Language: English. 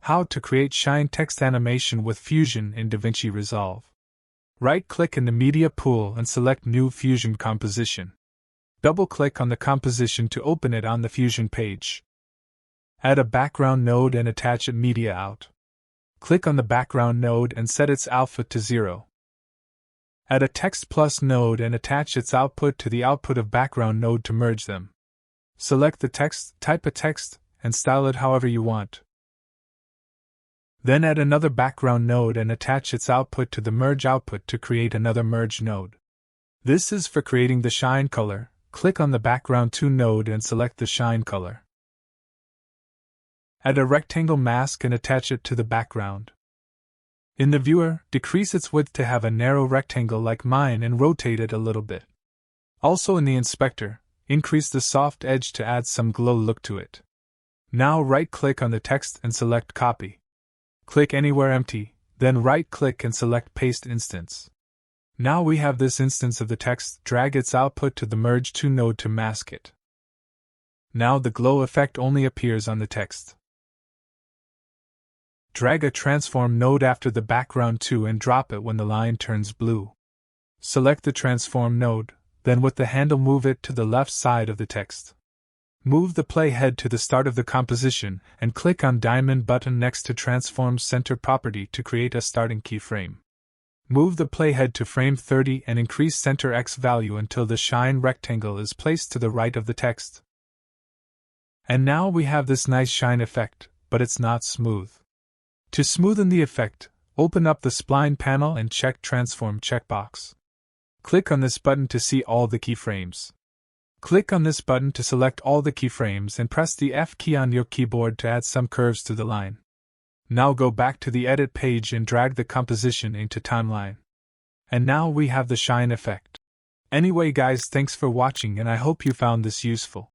How to create shine text animation with Fusion in Davinci Resolve. Right-click in the media pool and select New Fusion Composition. Double-click on the composition to open it on the Fusion page. Add a background node and attach a media out. Click on the background node and set its alpha to 0. Add a text plus node and attach its output to the output of background node to merge them. Select the text, type a text, and style it however you want. Then add another background node and attach its output to the merge output to create another merge node. This is for creating the shine color. Click on the background 2 node and select the shine color. Add a rectangle mask and attach it to the background. In the viewer, decrease its width to have a narrow rectangle like mine and rotate it a little bit. Also in the inspector, increase the soft edge to add some glow look to it. Now right-click on the text and select Copy. Click anywhere empty, then right-click and select Paste Instance. Now we have this instance of the text. Drag its output to the Merge To node to mask it. Now the glow effect only appears on the text. Drag a transform node after the background 2 and drop it when the line turns blue. Select the transform node, then with the handle move it to the left side of the text. Move the playhead to the start of the composition and click on diamond button next to transform center property to create a starting keyframe. Move the playhead to frame 30 and increase center X value until the shine rectangle is placed to the right of the text. And now we have this nice shine effect, but it's not smooth. To smoothen the effect, open up the spline panel and check Transform checkbox. Click on this button to see all the keyframes. Click on this button to select all the keyframes and press the F key on your keyboard to add some curves to the line. Now go back to the edit page and drag the composition into timeline. And now we have the shine effect. Anyway guys, thanks for watching and I hope you found this useful.